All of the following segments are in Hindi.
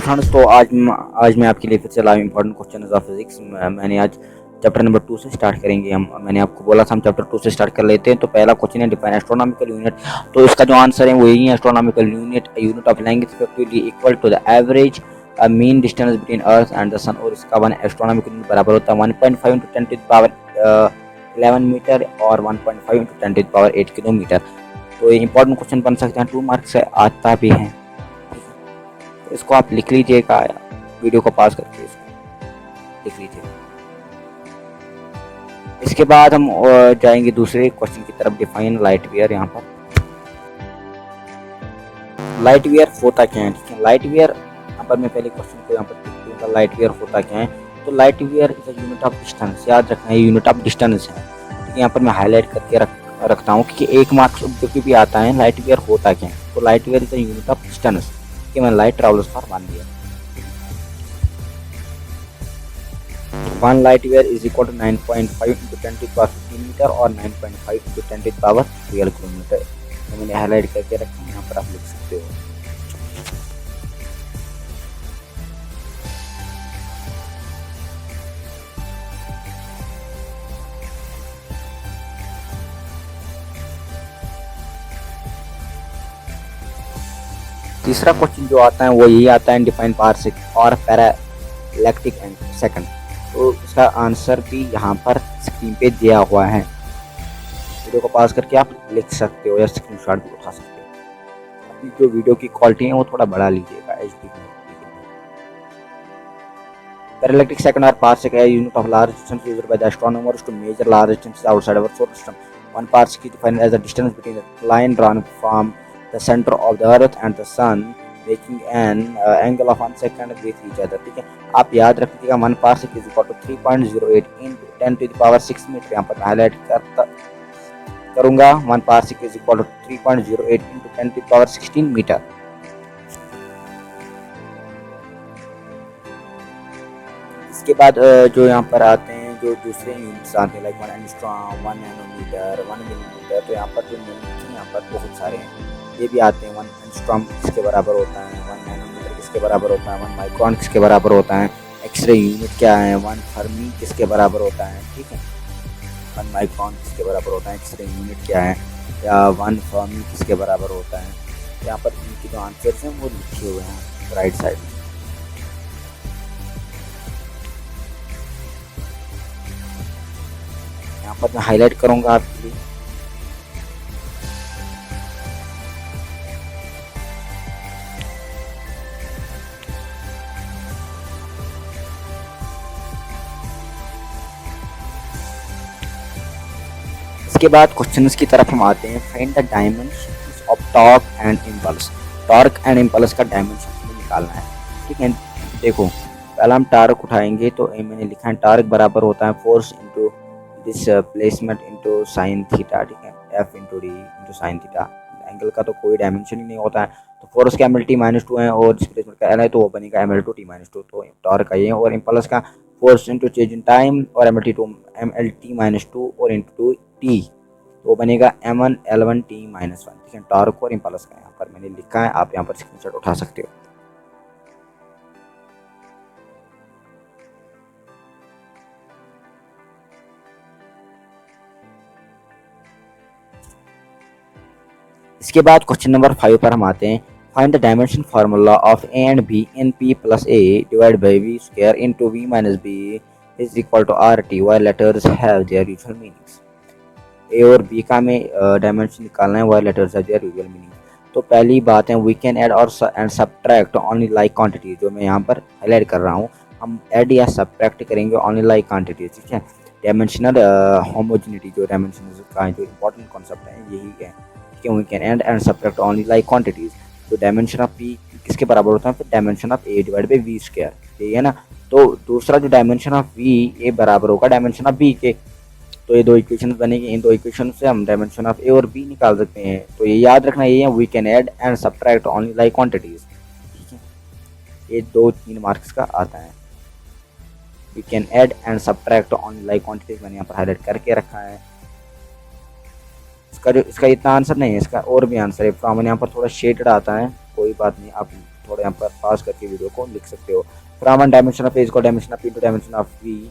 फ्रेंड्स, तो आज मैं आपके लिए फिर से लाया इंपॉर्टेंट क्वेश्चन ऑफ फिजिक्स। मैंने आज चैप्टर नंबर 2 से स्टार्ट करेंगे हम। मैंने आपको बोला था हम चैप्टर 2 से स्टार्ट कर लेते हैं। तो पहला क्वेश्चन है डिफाइन एस्ट्रोनॉमिकल यूनिट। तो इसका जो आंसर है वो यही है, astronomical unit unit of length effectively equal to the average mean distance between earth and the sun. और इसका वन एस्ट्रोनॉमिकल यूनिट बराबर होता है 1.5 × 10⁻11 मीटर और 1.5 × 10⁸ किलोमीटर। तो ये इंपॉर्टेंट क्वेश्चन बन सकते हैं, 2 मार्क्स से आता भी है। इसको आप लिख लीजिएगा, वीडियो को पास करके इसको लिख लीजिए। इसके बाद हम जाएंगे दूसरे क्वेश्चन की तरफ, डिफाइन लाइट वेयर। यहाँ पर लाइट वेयर होता क्या है, ठीक है। लाइट वेयर यहाँ पर मैं पहले क्वेश्चन को यहाँ पर लिख दूंगा, लाइट वेयर होता क्या है। तो light year is a unit of distance, याद रखना है यूनिट ऑफ डिस्टेंस है, ठीक है। यहाँ पर मैं हाईलाइट करके रखता हूँ कि 1 मार्क्स ऑब्जेक्टिव भी आता है लाइट वेयर होता क्या है। तो light year is a unit of distance कि मैं लाइट ट्रेवल्स पर मान लिया। 1 light year is equal to 9.5 × 10⁻15 metre और 9.5 × 10⁻12 किलोमीटर। तो मैंने हाईलाइट करके रखा है, यहाँ पर आप लिख सकते हो। तीसरा क्वेश्चन जो आता है वो यही आता है, डिफाइन पार्सेक और पैरालैक्टिक सेकंड। तो इसका आंसर भी यहाँ पर स्क्रीन पे दिया हुआ है, वीडियो को पास करके आप लिख सकते हो या स्क्रीनशॉट भी उठा सकते हो। अपनी जो वीडियो की क्वालिटी है वो थोड़ा बढ़ा लीजिएगा HD में। पैरालैक्टिक सेकंड और पार्सेक है unit of large distance used by the astronomers to measure large distance outside our solar system. 1 parsec is defined as the distance between the line drawn from the center of the earth and the sun making an angle of 1 second with each other, ठीक है। आप याद रखिएगा 1 parsec is equal to 3.08 × 10⁻6 metre. यहाँ पर मैं हाईलाइट करूंगा 1 parsec is equal to 3.08 × 10⁻16 metre. इसके बाद जो यहाँ पर आते हैं जो दूसरे यूनिट्स आते हैं, लाइक 1 एंगस्ट्रॉम, 1 नैनोमीटर, 1 मिलीमीटर। तो यहाँ पर जो यूनिट्स हैं यहाँ पर बहुत सारे हैं, ये भी आते हैं। 1 एंगस्ट्रॉम किसके बराबर होता है, 1 नैनोमीटर किसके बराबर होता है, 1 माइक्रोन किसके बराबर होता है, एक्सरे यूनिट क्या है, 1 फर्मी किसके बराबर होता है, ठीक है। 1 माइक्रोन किसके बराबर होता है, एक्सरे यूनिट क्या है, या 1 फर्मी किसके बराबर होता है। यहाँ पर इनके जो आंसर्स हैं वो लिखे हुए हैं राइट साइड में। यहाँ पर मैं हाईलाइट करूंगा आपके लिए। इसके बाद क्वेश्चंस की तरफ हम आते हैं। Find the dimensions of torque and impulse. Torque and impulse का डायमेंशन निकालना है, ठीक है। देखो पहला हम टार्क उठाएंगे, तो मैंने लिखा है टार्क बराबर होता है force into displacement into sine theta, ठीक है। F × D × sine theta. Angle का तो कोई डायमेंशन ही नहीं होता है, तो फोर्स का ml t -2 है और डिस्प्लेसमेंट का L है, तो वो बनेगा ml2 t -2। तो टॉर्क का ये है। और इम्पल्स का force into change in time और ml t -2 और इनटू t, तो वो बनेगा m1 L1 t -1, ठीक है। टॉर्क और इम्पल्स का यहाँ पर मैंने लिखा है, आप यहाँ पर स्क्रीनशॉट उठा सकते हो। इसके बाद क्वेश्चन नंबर 5 पर हम आते हैं। Find the dimension formula of A and B in P + A divided by V square into V - B is equal to RT while letters have their usual meanings। A और B का हमें डायमेंशन निकालना है while letters have their usual meaning। तो पहली बात है वी कैन ऐड और and subtract only like quantity, जो मैं यहाँ पर हाईलाइट कर रहा हूँ। हम ऐड या सब्ट्रैक्ट करेंगे ओनली लाइक क्वांटिटी, ठीक है। डायमेंशनल होमोजेनिटी जो डायमेंशन का जो इंपॉर्टेंट कॉन्सेप्ट है यही है कि we can add and subtract only like quantities. तो डायमेंशन ऑफ P किसके बराबर होता है, फिर dimension of A divide by V square, ठीक है ना। तो दूसरा जो डायमेंशन ऑफ V ये बराबर होगा डायमेंशन ऑफ B के। तो ये 2 इक्वेशन बनेगी, इन 2 इक्वेशन से हम डायमेंशन ऑफ A और B निकाल सकते हैं। तो ये याद रखना ये है, we can add and subtract only like quantities, ठीक है। ये 2-3 मार्क्स का आता है। We can add and subtract only like quantities मैंने यहाँ पर हाईलाइट करके रखा है। इसका इतना आंसर नहीं है, इसका और भी आंसर है। फ्रॉम यहाँ पर थोड़ा शेडेड आता है, कोई बात नहीं, आप थोड़ा यहाँ पर पास करके वीडियो को लिख सकते हो। From dimension of A equal dimension of P to dimension of V,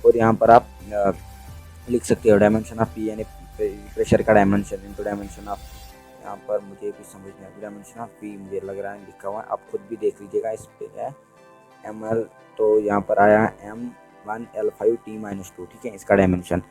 और यहाँ पर आप लिख सकते हो डायमेंशन ऑफ पी यानी प्रेशर का डायमेंशन इंटू डायमेंशन ऑफ, यहाँ पर मुझे भी समझ नहीं आता, डायमेंशन ऑफ पी मुझे लग रहा है लिखा हुआ है, आप खुद भी देख लीजिएगा। इस पे है ml, तो यहाँ पर आया M1L5T-2, ठीक है, इसका dimension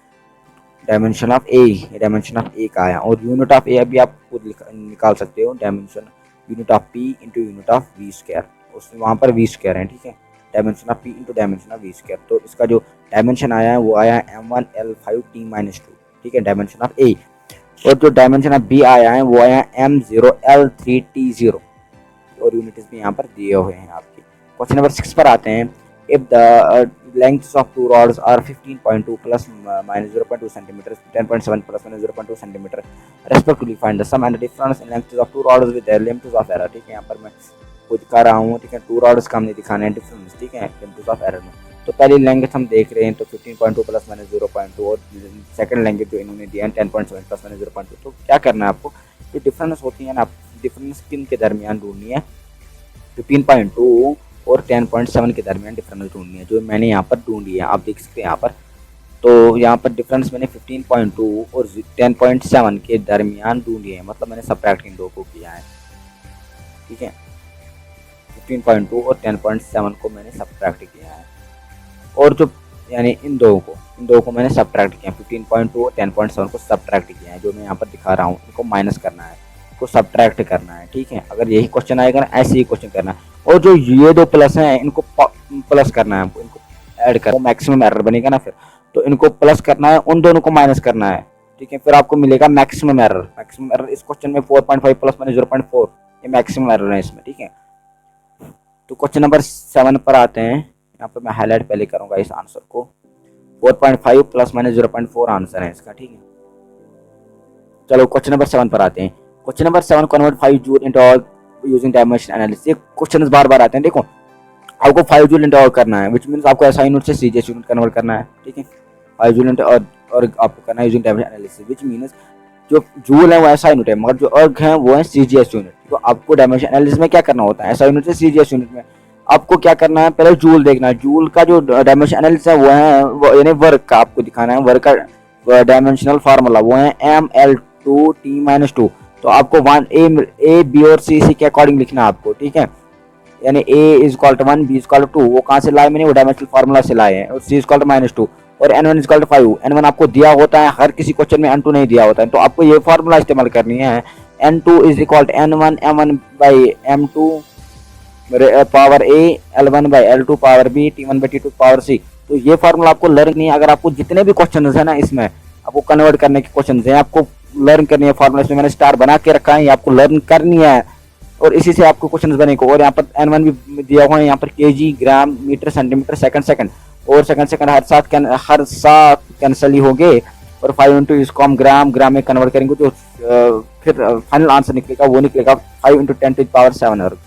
of a, dimension of a का आया। और यूनिट ऑफ ए अभी आप खुद निकाल सकते हो, dimension unit of P into unit of V square, उसमें वहाँ पर वी स्क्वायर है, ठीक है, dimension of P into dimension of V square. तो इसका जो डायमेंशन आया है वो आया M1L5T-2, ठीक है, डायमेंशन ऑफ ए। और जो डायमेंशन ऑफ बी आया है वो आया M0L3T0, और यूनिट्स भी यहाँ पर दिए हुए हैं आपके। क्वेश्चन नंबर 6 पर आते हैं। If the lengths of two rods are 15.2 plus minus 0.2 centimetre, 10.7 plus minus 0.2 centimetre respectively, find the sum and difference in lengths of two rods with their limits of error, ठीक है, यहाँ पर मैं खुद दिखा रहा हूँ, ठीक है, टू रॉड्स का हमने दिखाना है डिफरेंस, ठीक है, लिमिट्स ऑफ एरर में। तो पहली लेंथ हम देख रहे हैं तो 15.2 प्लस माइनस 0.2, और सेकंड लेंथ जो इन्होंने दिया है 10.7 प्लस माइनस 0.2। तो क्या करना है आपको, जो डिफरेंस होती है ना, डिफरेंस किन के दरमियान ढूंढनी है, 15.2 और 10.7 के दरमियान डिफरेंस ढूंढनी है, जो मैंने यहाँ पर ढूंढी है, आप देख सकते हैं यहाँ पर। तो यहाँ पर डिफरेंस मैंने 15.2 और 10.7 के दरमियान ढूंढी है, मतलब मैंने सबट्रैक्ट इन दो को किया है, ठीक है, 15.2 और 10.7 को मैंने सबट्रैक्ट किया है, और जो यानी इन दो को मैंने सबट्रैक्ट किया, 15.2 और 10.7 को सबट्रैक्ट किया है, जो मैं यहाँ पर दिखा रहा हूँ, इनको माइनस करना है, को सब्ट्रैक्ट करना है, ठीक है। अगर यही क्वेश्चन आएगा ना, ऐसे ही क्वेश्चन करना है। और जो ये दो प्लस हैं इनको प्लस करना है हमको, इनको ऐड करना, मैक्सिमम एरर बनेगा ना फिर, तो इनको प्लस करना है, उन दोनों को माइनस करना है, ठीक है, फिर आपको मिलेगा मैक्सिमम एरर। मैक्सिमम एरर इस क्वेश्चन में 4.5 प्लस माइनस 0.4, ये मैक्सिमम एरर है इसमें, ठीक है। तो क्वेश्चन नंबर 7 पर आते हैं। यहाँ पर मैं हाईलाइट पहले करूंगा इस आंसर को, 4.5 प्लस माइनस 0.4 आंसर है इसका, ठीक है। चलो क्वेश्चन नंबर 7 पर आते हैं। Question number 7, convert 5 joule into hour using dimension analysis. ये क्वेश्चन बार बार आते हैं, देखो आपको 5 जूल इनटू आवर करना है, विच मींस आपको एसआई यूनिट से सीजीएस यूनिट कन्वर्ट करना है, ठीक है, 5 जूल इनटू और आपको करना है using dimension analysis, which means जो जूल है वो एसआई यूनिट है, मगर जो अर्ग है वो है सीजीएस यूनिट। तो आपको डायमेंशन एनालिसिस में क्या करना होता है, एसआई यूनिट से सीजीएस यूनिट में आपको क्या करना है, पहले जूल देखना है, जूल का जो डायमेंशन एनालिसिस है वो है यानी वर्क का आपको दिखाना है, वर्क का डायमेंशनल फार्मूला वो है ML2T-2। तो आपको ए बी और सी के अकॉर्डिंग लिखना है आपको, ठीक है, यानी a is equal to 1, b is equal to 2, वो कहाँ से लाए मैंने, वो डायमेंशनल फार्मूला से लाए हैं, और सी इज इक्वल टू -2 और N1 is equal to 5। N1 आपको दिया होता है, हर किसी क्वेश्चन में N2 नहीं दिया होता है, तो आपको ये फार्मूला इस्तेमाल करनी है, N2 is equal to N1 M1 by M2 power a, L1 by L2 power b, T1 by T2 power c. तो ये फार्मूला आपको लर्न नहीं है। अगर आपको जितने भी क्वेश्चन है ना इसमें आपको कन्वर्ट करने के क्वेश्चन है, आपको लर्न करनी है फार्मूला, इसमें मैंने स्टार बना के रखा है, ये आपको लर्न करनी है और इसी से आपको क्वेश्चन बनेगा। और यहाँ पर N1 भी दिया हुआ है, यहाँ पर केजी, ग्राम, मीटर, सेंटीमीटर, सेकंड और सेकंड हर साथ कैंसिल ही हो गए, और 5 इंटू इसको हम ग्राम में कन्वर्ट करेंगे तो फिर फाइनल आंसर निकलेगा, वो निकलेगा 5 इंटू 10 टू द पावर 7 अर्ग।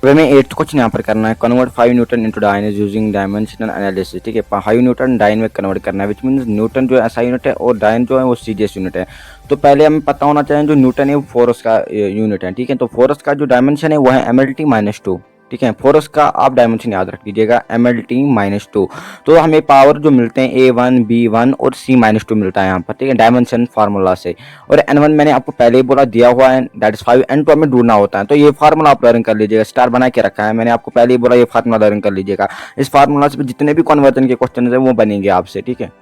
हमें 8th क्वेश्चन यहाँ पर करना है, convert 5 newton into dyne using dimensional analysis, ठीक है, 5 न्यूटन डाइन में कन्वर्ट करना है, विच मींस न्यूटन जो है एसआई यूनिट है और डाइन जो है वो सीजीएस यूनिट है। तो पहले हमें पता होना चाहिए जो न्यूटन है वो फोर्स का यूनिट है, ठीक है, तो फोर्स का जो डायमेंशन है वो है MLT-2, ठीक है, फोर्स का आप डायमेंशन याद रख लीजिएगा MLT-2। तो हमें पावर जो मिलते हैं A1 B1 और C-2 मिलता है यहाँ पर, ठीक है, डायमेंशन फार्मूला से। और N1 मैंने आपको पहले ही बोला दिया हुआ है, दैट इज 5, N2 हमें ढूंढना होता है, तो ये फार्मूला आप लर्न कर लीजिएगा, स्टार बना के रखा है मैंने आपको पहले ही बोला, ये फार्मूला लर्न कर लीजिएगा। इस फार्मूला से जितने भी कन्वर्जन के क्वेश्चन है वो बनेंगे आपसे, ठीक है।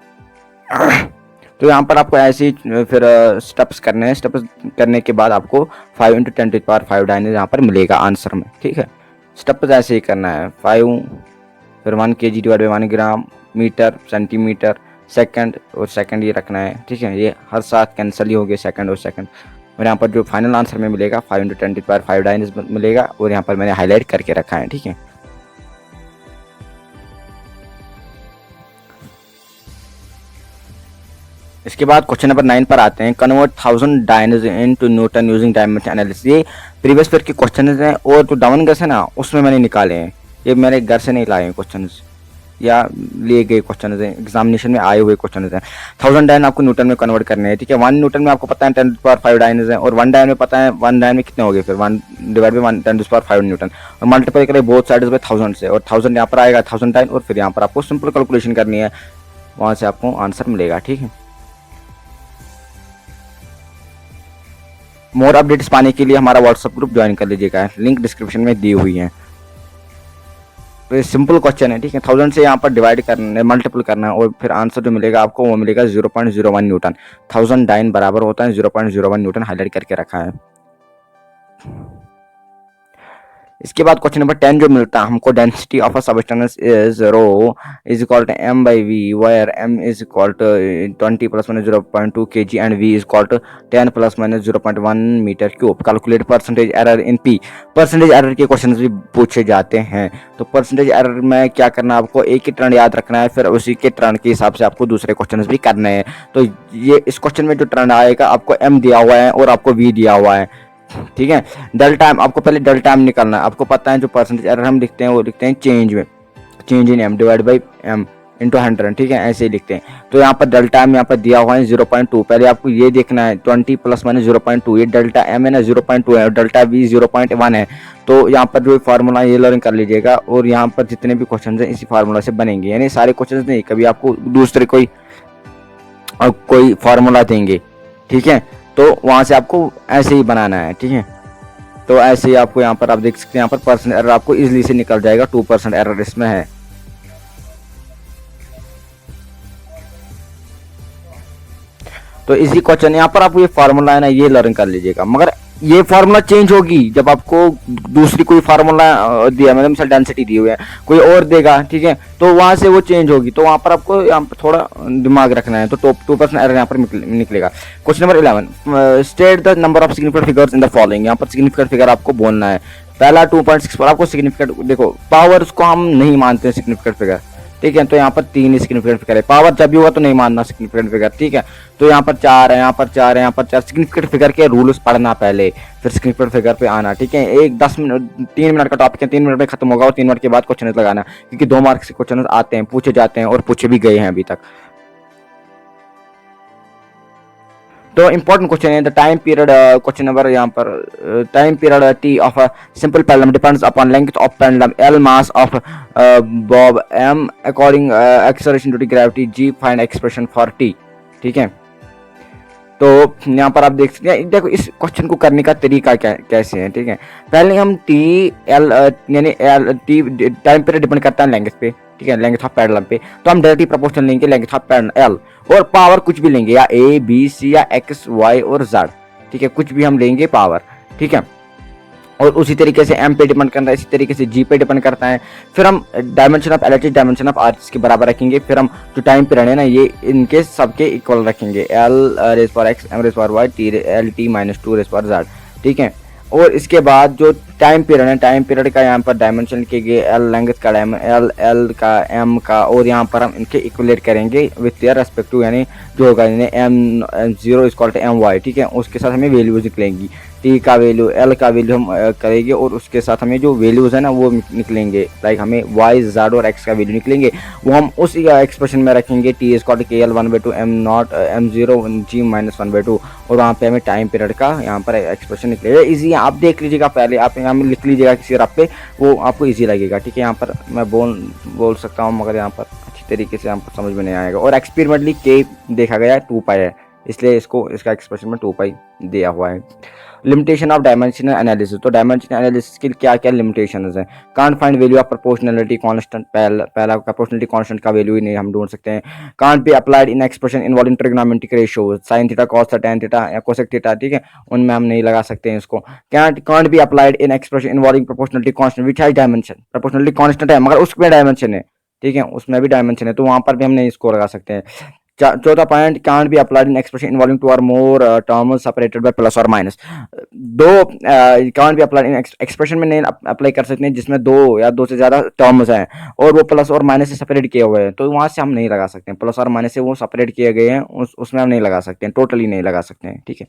तो यहाँ पर आपको ऐसे ही फिर स्टेप्स करने हैं, स्टेप्स करने के बाद आपको 5 into 10 to the power 5 dyne यहाँ पर मिलेगा आंसर में, ठीक है। स्टेप ऐसे ही करना है, 5 फिर 1 kg divide by 1 gram, metre, centimetre, second और सेकंड ये रखना है, ठीक है, ये हर साथ कैंसिल ही हो गए सेकंड और सेकंड। और यहाँ पर जो फाइनल आंसर में मिलेगा 5 into 10 to the power 5 dyne मिलेगा, और यहाँ पर मैंने हाईलाइट करके रखा है, ठीक है। इसके बाद क्वेश्चन नंबर 9 पर आते हैं, convert 1000 dynes into newton using dimension analysis. ये प्रीवियस ईयर के क्वेश्चन हैं और जो डाउन गस है ना उसमें मैंने निकाले हैं, ये मेरे घर से नहीं लाए हैं क्वेश्चन। या लिए गए क्वेश्चन हैं, एग्जामिनेशन में आए हुए क्वेश्चन हैं। 1000 डायन आपको न्यूटन में कन्वर्ट करने हैं, ठीक है। 1 न्यूटन में आपको पता है 10⁵ डायन है, और 1 डायन में पता है 1 डायन में कितने हो गए, फिर 1 डिवाइड बाई 10⁵ न्यूटन, और मल्टीप्लाई करें बोथ साइड्स बाय 1000 से, और 1000 यहाँ पर आएगा 1000 डायन, और फिर यहाँ पर आपको सिंपल कैलकुलेशन करनी है, वहाँ से आपको आंसर मिलेगा, ठीक है। मोर अपडेट्स पाने के लिए हमारा व्हाट्सएप ग्रुप ज्वाइन कर लीजिएगा, लिंक डिस्क्रिप्शन में दी हुई है। तो ये सिंपल क्वेश्चन है, ठीक है। 1000 से यहाँ पर डिवाइड करना है, मल्टीपल करना है, और फिर आंसर जो मिलेगा आपको वो मिलेगा 0.01 न्यूटन। 1000 डाइन बराबर होता है 0.01 न्यूटन, हाईलाइट करके रखा है। इसके बाद क्वेश्चन नंबर 10 जो मिलता है हमको, density of a substance is rho is equal to M by V, where M is equal to 20 + -0.2 kg and V is equal to 10 + -0.1 metre cube. Calculate percentage error in P. Percentage error के क्वेश्चन भी पूछे जाते हैं। तो परसेंटेज एरर में क्या करना है आपको, एक ही टर्न याद रखना है, फिर उसी के टर्न के हिसाब से आपको दूसरे क्वेश्चन भी करने हैं। तो ये इस क्वेश्चन में जो टर्न आएगा आपको एम दिया हुआ है और आपको वी दिया हुआ है, ठीक है। डेल टाइम आपको पहले डेल टाइम निकालना है। आपको पता है जो परसेंटेज एरर हम लिखते हैं वो लिखते हैं चेंज में, change in M divide by M into 100, ठीक है, ऐसे ही लिखते हैं। तो यहाँ पर डेल्टा एम यहाँ पर दिया हुआ है 0.2। पहले आपको ये देखना है 20 + -0.2, ये डेल्टा एम है ना 0.2 है, और डेल्टा वी 0.1 है। तो यहाँ पर जो फार्मूला ये लर्न कर लीजिएगा, और यहाँ पर जितने भी क्वेश्चन हैं इसी फार्मूला से बनेंगे, यानी सारे क्वेश्चन नहीं, कभी आपको दूसरे कोई फार्मूला देंगे, ठीक है। तो वहां से आपको ऐसे ही बनाना है, ठीक है। तो ऐसे ही आपको यहाँ पर आप देख सकते हैं, यहाँ पर परसेंट एरर आपको इजीली से निकल जाएगा, 2% एरर इसमें है। तो इसी क्वेश्चन यहाँ पर आपको ये फार्मूला है ना ये लर्न कर लीजिएगा, मगर ये फार्मूला चेंज होगी जब आपको दूसरी कोई फार्मूला दिया, मतलब मिसाल डेंसिटी दी हुई है, कोई और देगा, ठीक है, तो वहां से वो चेंज होगी। तो वहां पर आपको यहाँ पर थोड़ा दिमाग रखना है। तो 2% एरर यहाँ पर निकलेगा। Question number 11, state the number of significant figures in the following. यहाँ पर सिग्निफिकेंट फिगर आपको बोलना है। पहला 2.6 पर आपको सिग्निफिकेंट, देखो पावर उसको हम नहीं मानते सिग्निफिकेंट फिगर, ठीक है। तो यहाँ पर 3 सिग्निफिकेंट फिगर है, पावर जब भी हुआ तो नहीं मानना सिग्निफिकेंट फिगर, ठीक है। तो यहाँ पर 4 है, यहाँ पर 4 है, यहाँ पर 4। सिग्निफिकेंट फिगर के रूल्स पढ़ना पहले, फिर सिग्निफिकेंट फिगर पे आना, ठीक है। एक 10 मिनट 3 मिनट का टॉपिक है, 3 मिनट में खत्म होगा, और 3 मिनट के बाद क्वेश्चन लगाना, क्योंकि 2 मार्क्स के क्वेश्चन आते हैं, पूछे जाते हैं और पूछे भी गए हैं अभी तक। तो इंपॉर्टेंट क्वेश्चन है the time period, question number यहाँ पर time period T of a simple pendulum depends upon length of pendulum L, mass of bob M, according acceleration due to gravity G, find expression for T, ठीक है। तो यहाँ पर आप देख सकते हैं, देखो इस क्वेश्चन को करने का तरीका कैसे है, ठीक है। पहले हम टी एल यानी L T time period depend करता है लेंथ पे, ठीक है, लेंथ ऑफ पेंडुलम पे। तो हम डायरेक्टली प्रोपोर्शनल लेंगे लेंथ ऑफ एल, और पावर कुछ भी लेंगे, या ए बी सी या एक्स वाई और जेड, ठीक है, कुछ भी हम लेंगे पावर, ठीक है। और उसी तरीके से एम पे डिपेंड करता है, इसी तरीके से जी पे डिपेंड करता है। फिर हम dimension of L dimension of R के बराबर रखेंगे। फिर हम जो टाइम पीरियड है ना ये इनके सबके इक्वल रखेंगे, L raise power X, M raise power Y, T L T -2 raise power Z, ठीक है। और इसके बाद जो टाइम पीरियड है, टाइम पीरियड का यहाँ पर डायमेंशन लिखेंगे, एल लेंथ का एल एल का एम का, और यहाँ पर हम इनके इक्वलेट करेंगे विथ देयर रेस्पेक्टिव, यानी जो होगा M 0 equal to M Y, ठीक है। उसके साथ हमें वैल्यूज निकलेंगी, टी का वैल्यू एल का वैल्यू हम करेंगे, और उसके साथ हमें जो वैल्यूज है ना वो निकलेंगे, लाइक हमें वाई जेड और एक्स का वैल्यू निकलेंगे, वो हम उस एक्सप्रेशन में रखेंगे। टी इज के एल 1/2 एम नॉट एम 0 जी -1/2, और वहाँ पे हमें टाइम पीरियड का यहाँ पर एक्सप्रेशन निकलेगा। इजी आप देख लीजिएगा, पहले आप यहाँ में लिख लीजिएगा किसी रफ पे, वो आपको ईजी लगेगा, ठीक है। यहाँ पर मैं बोल सकता हूँ, मगर यहाँ पर अच्छी तरीके से यहाँ पर समझ में नहीं आएगा। और एक्सपेरिमेंटली के देखा गया 2π है, इसलिए इसका एक्सप्रेशन में 2π दिया हुआ है। लिमिटेशन ऑफ डायमेंशनल एनालिसिस, तो डायमेंशनल एनालिसिस की क्या क्या लिमिटेशंस हैं। Can't find value of proportionality constant, पहला प्रोपोर्शनलिटी कांस्टेंट का वैल्यू ही नहीं हम ढूंढ सकते हैं। Can't be applied in expression involving trigonometric ratio, sine theta cos theta tan theta या कोसेक थीटा, ठीक है, उनमें हम नहीं लगा सकते हैं इसको। Can't be applied in expression involving proportionality constant which has dimension, proportionality constant है मगर उसमें डायमेंशन है, ठीक है, उसमें भी डायमेंशन है, तो वहां पर भी हम नहीं इसको लगा सकते हैं। चौथा point, can't be applied in expression involving 2 or more terms separated by plus और माइनस। दो can't be applied in expression में नहीं अप्लाई कर सकते हैं जिसमें 2 या 2 से ज्यादा टर्म्स हैं और वो प्लस और माइनस से सेपरेट किए हुए हैं, तो वहां से हम नहीं लगा सकते हैं। प्लस और माइनस से वो सेपरेट किए गए हैं, उसमें हम नहीं लगा सकते हैं, टोटली नहीं लगा सकते हैं, ठीक है।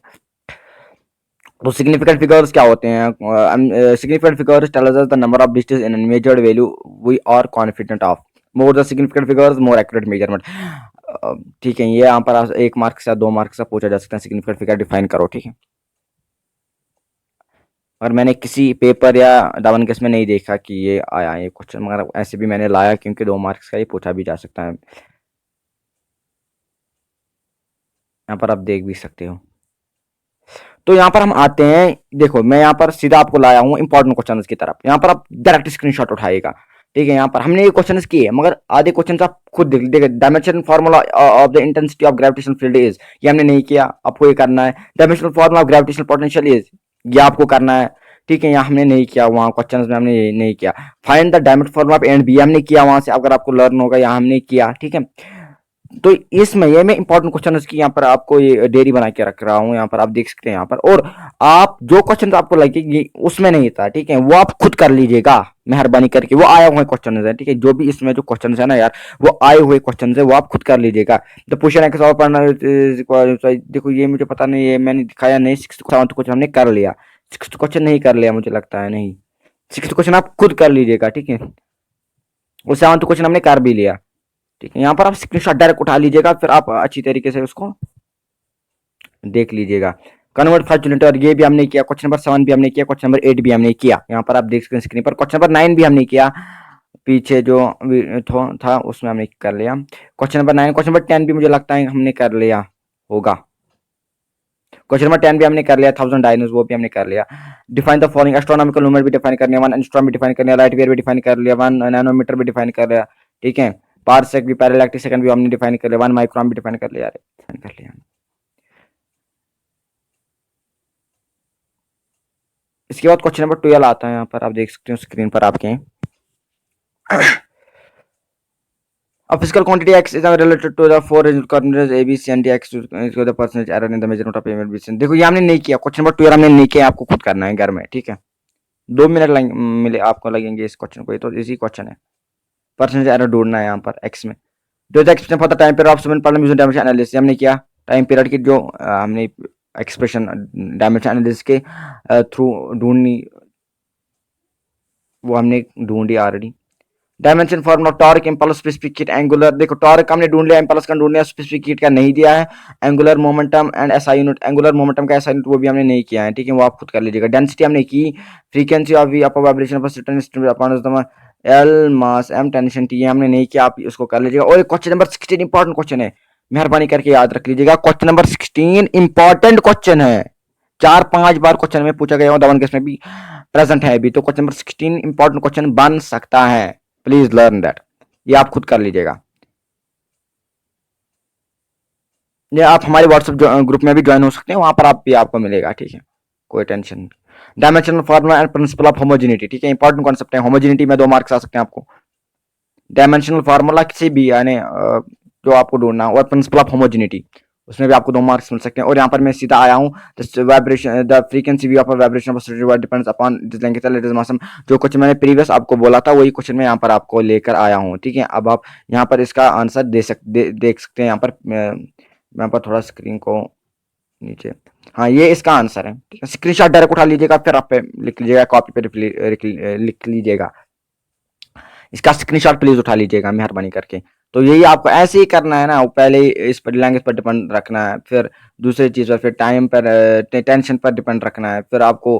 तो सिग्निफिकेंट फिगर्स क्या होते हैं? Significant figures tell us the number of digits in measured value we are confident of, more the significant figures more accurate measurement. ठीक है, ये यहाँ पर 1 मार्क से 2 मार्क से पूछा जा सकता है, सिग्निफिकेंट फिगर डिफाइन करो, ठीक है। और मैंने किसी पेपर या दावन केस में नहीं देखा कि ये आया ये क्वेश्चन, मगर ऐसे भी मैंने लाया क्योंकि 2 मार्क्स का ही पूछा भी जा सकता है। यहाँ पर आप देख भी सकते हो। तो यहाँ पर हम आते हैं, देखो मैं यहाँ पर सीधा आपको लाया हूँ इंपॉर्टेंट क्वेश्चन की तरफ। यहाँ पर आप डायरेक्ट स्क्रीनशॉट उठाइएगा, ठीक है। यहाँ पर हमने ये क्वेश्चन किए मगर आधे क्वेश्चन आप खुद देख देखिए। Dimension formula of the intensity of gravitational field is, ये हमने नहीं किया, आपको ये करना है। Dimensional formula of gravitational potential is, ये आपको करना है, ठीक है। यहाँ हमने नहीं किया, वहाँ क्वेश्चन में हमने ये नहीं किया। Find the dimension formula of and B, हमने किया वहां से, अगर आपको लर्न होगा, यहाँ हमने किया, ठीक है। तो इसमें ये मैं इंपॉर्टेंट क्वेश्चन की यहाँ पर आपको ये डेयरी बना के रख रहा हूँ, यहाँ पर आप देख सकते हैं यहाँ पर। और आप जो क्वेश्चन आपको लगेगी उसमें नहीं था, ठीक है, वो आप खुद कर लीजिएगा मेहरबानी करके। वो आए हुए क्वेश्चन है, ठीक है, जो भी इसमें जो क्वेश्चन है ना यार, वो आए हुए क्वेश्चन है, वो आप खुद कर लीजिएगा। तो क्वेश्चन है सवाल पढ़ना, देखो ये मुझे पता नहीं, ये मैंने दिखाया नहीं। 6th क्वेश्चन हमने कर लिया, 6th क्वेश्चन नहीं कर लिया मुझे लगता है, नहीं। 6th क्वेश्चन आप खुद कर लीजिएगा, ठीक है। और 7th क्वेश्चन हमने कर भी लिया, ठीक है। यहाँ पर आप स्क्रीनशॉट डायरेक्ट उठा लीजिएगा, फिर आप अच्छी तरीके से उसको देख लीजिएगा। कन्वर्ट फाइव किलोमीटर, ये भी हमने किया। क्वेश्चन नंबर 7 भी हमने किया, क्वेश्चन नंबर 8 भी हमने किया। यहाँ पर आप देख सकते हैं स्क्रीन पर। क्वेश्चन नंबर 9 भी हमने किया, पीछे जो था उसमें हमने कर लिया। क्वेश्चन नंबर 9, क्वेश्चन नंबर 10 भी मुझे लगता है हमने कर लिया होगा। क्वेश्चन नंबर 10 भी हमने कर लिया। 1000 डायनोस, वो भी हमने कर लिया। Define the following, astronomical unit भी डिफाइन कर लिया, 1 एंगस्ट्रॉम भी डिफाइन कर लिया, लाइट ईयर भी डिफाइन कर लिया, 1 नैनोमीटर भी डिफाइन कर लिया, ठीक है। पारसेक भी, पैरालैक्टिक सेकंड भी हमने डिफाइन कर लिया, 1 माइक्रोन भी डिफाइन कर लिया, डिफाइन कर लिया। इसके बाद क्वेश्चन नंबर 12 आता है, यहाँ पर आप देख सकते हो स्क्रीन पर आपके। A physical quantity x is related to the four coordinates a b c and d x to the percentage error in the measurement of payment b। देखो ये हमने नहीं किया, क्वेश्चन नंबर 12 हमने नहीं किया, आपको खुद करना है घर में, ठीक है। 2 मिनट मिले आपको लगेंगे इस क्वेश्चन को, ये तो इजी क्वेश्चन है। परसेंटेज एरर ढूंढना है यहाँ पर एक्स में। जो expression for the time period of seven problem using dimension analysis, हमने किया। टाइम पीरियड की जो हमने एक्सप्रेशन डायमेंशन एनालिसिस के थ्रू ढूंढनी, वो हमने ढूंढी already. Dimension formula torque impulse specific heat angular, देखो टॉर्क हमने ढूंढ लिया, इंपल्स का ढूंढ लिया, स्पेसिफिक हीट का नहीं दिया है। Angular momentum and SI unit, angular momentum का एसआई यूनिट वो भी हमने नहीं किया है, ठीक है, वो आप खुद कर लीजिएगा। डेंसिटी हमने की। Frequency of V upper vibration of certain upon L mass M tension T, हमने नहीं किया, आप उसको कर लीजिएगा। और क्वेश्चन नंबर 16 इंपॉर्टेंट क्वेश्चन है, मेहरबानी करके याद रख लीजिएगा। क्वेश्चन नंबर 16 इंपॉर्टेंट क्वेश्चन है, 4-5 बार क्वेश्चन में पूछा गया, दवन केस में भी प्रेजेंट है अभी। तो क्वेश्चन नंबर 16 इंपॉर्टेंट क्वेश्चन बन सकता है, प्लीज लर्न दैट, ये आप खुद कर लीजिएगा। ये आप हमारे व्हाट्सएप ग्रुप में भी ज्वाइन हो सकते हैं, वहां पर आप भी आपको मिलेगा, ठीक है, कोई टेंशन नहीं। Dimensional formula and principle of homogeneity, ठीक है, इंपॉर्टेंट कॉन्सेप्ट है। होमोजेनिटी में 2 मार्क्स आ सकते हैं आपको। डायमेंशनल फार्मूला किसी भी यानी जो आपको ढूंढना, और प्रिंसिपल ऑफ होमोजेनिटी, उसमें भी आपको 2 मार्क्स मिल सकते हैं। और यहाँ पर मैं सीधा आया हूँ, vibration the frequency V of vibration of depends upon this length it is मौसम, जो क्वेश्चन मैंने प्रीवियस आपको बोला था वही क्वेश्चन मैं यहाँ पर आपको लेकर आया हूँ, ठीक है। अब आप यहाँ पर इसका आंसर देख सकते हैं। यहाँ पर यहाँ पर थोड़ा स्क्रीन को नीचे, हाँ ये इसका आंसर है, ठीक है। स्क्रीनशॉट डायरेक्ट उठा लीजिएगा, फिर आप पे लिख लीजिएगा, कॉपी पे लिख लीजिएगा, इसका स्क्रीनशॉट प्लीज उठा लीजिएगा मेहरबानी करके। तो यही आपको ऐसे ही करना है ना, पहले इस पर लैंग्वेज पर डिपेंड रखना है, फिर दूसरी चीज पर, फिर टाइम पर, टेंशन पर डिपेंड रखना है, फिर आपको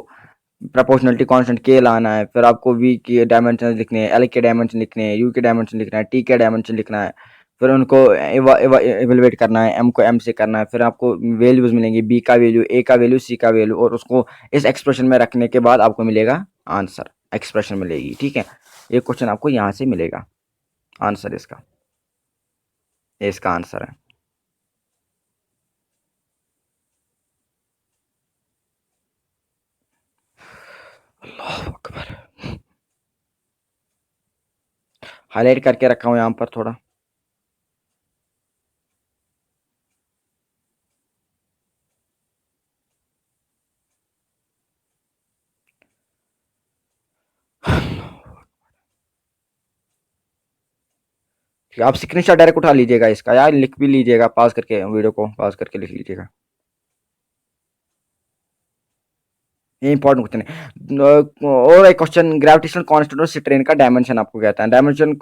प्रोपोर्शनलिटी कांस्टेंट के लाना है, फिर आपको वी के डायमेंशन लिखने हैं, एल के डायमेंशन लिखने हैं, यू के डायमेंशन लिखना है, टी के डायमेंशन लिखना है, फिर उनको एवेलुएट करना है, एम को एम से करना है, फिर आपको वैल्यूज मिलेंगी, बी का वैल्यू, ए का वैल्यू, सी का वैल्यू, और उसको इस एक्सप्रेशन में रखने के बाद आपको मिलेगा आंसर, एक्सप्रेशन मिलेगी, ठीक है। ये क्वेश्चन आपको यहाँ से मिलेगा आंसर, इसका आंसर है। अल्लाह अकबर, हाईलाइट करके रखा हूँ यहाँ पर थोड़ा। आप स्क्रीनशॉट डायरेक्ट उठा लीजिएगा इसका, यार लिख भी लीजिएगा, पास करके वीडियो को पास करके लिख लीजिएगा। ये इंपॉर्टेंट क्वेश्चन है। और एक क्वेश्चन, ग्रेविटेशनल कांस्टेंट और स्ट्रेन का डायमेंशन आपको कहता है। डायमेंशन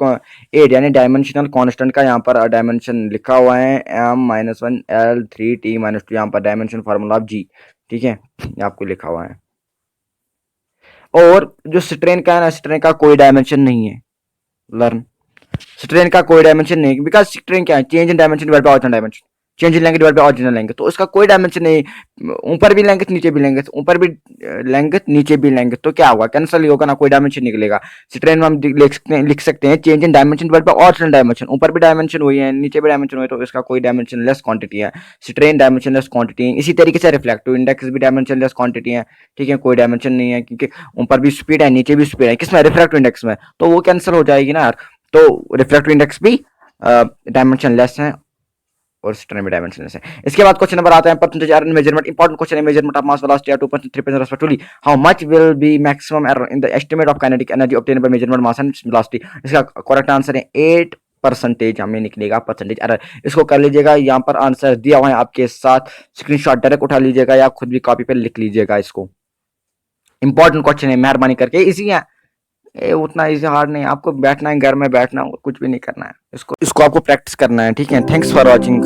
एट यानी डायमेंशनल कांस्टेंट का यहाँ पर डायमेंशन लिखा हुआ है m-1l3t-2, यहाँ पर डायमेंशन फार्मूला ऑफ जी, ठीक है, ये आपको लिखा हुआ है। और जो स्ट्रेन का है ना, स्ट्रेन का कोई डायमेंशन नहीं है, लर्न, स्ट्रेन का कोई डायमेंशन नहीं, बिकॉज स्ट्रेन क्या है, change in dimension divide by original dimension, change in लेंगे डिवाइड बाय ओरिजिनल लेंगे, तो उसका कोई डायमेंशन नहीं, ऊपर भी लेंगे नीचे भी लेंगे, ऊपर भी लेंगे नीचे भी लेंगे तो क्या होगा, कैंसिल ही होगा ना, कोई डायमेंशन निकलेगा। स्ट्रेन में हम लिख सकते हैं change in dimension divide by original dimension, ऊपर भी डायमेंशन हुई है नीचे भी डायमेंशन हुई, तो इसका कोई डायमेंशन लेस क्वांटिटी है, स्ट्रेन डायमेंशन लेस क्वांटिटी है। इसी तरीके से रिफ्लेक्टिव इंडेक्स भी डायमेंशन लेस क्वांटिटी है, ठीक है, कोई डायमेंशन नहीं है, क्योंकि ऊपर भी स्पीड है नीचे भी स्पीड है, किसमें, रिफ्लेक्टिव इंडेक्स में, तो वो कैंसिल हो जाएगी ना यार। तो रिफ्लेक्टिव इंडेक्स भी डायमेंशन लेस है और स्ट्रेन भी डायमेंशन लेस है। इसके बाद क्वेश्चन नंबर आता है परसेंटेज एरर इन मेजरमेंट, इंपॉर्टेंट क्वेश्चन है, मेजरमेंट ऑफ मास वेलोसिटी या 2.3% respectively, how much will be maximum error in the estimate of kinetic energy obtained by measurement mass and velocity. इसका करेक्ट आंसर है 8%, हमें निकलेगा परसेंटेज एरर। इसको कर लीजिएगा, यहाँ पर आंसर दिया हुआ है आपके साथ, स्क्रीनशॉट डायरेक्ट उठा लीजिएगा या खुद भी कॉपी पे लिख लीजिएगा इसको। इंपॉर्टेंट क्वेश्चन है, मेहरबानी करके, इजी है ये, उतना इजी हार्ड नहीं, आपको बैठना है घर में, बैठना और कुछ भी नहीं करना है, इसको आपको प्रैक्टिस करना है, ठीक है। Thanks for watching.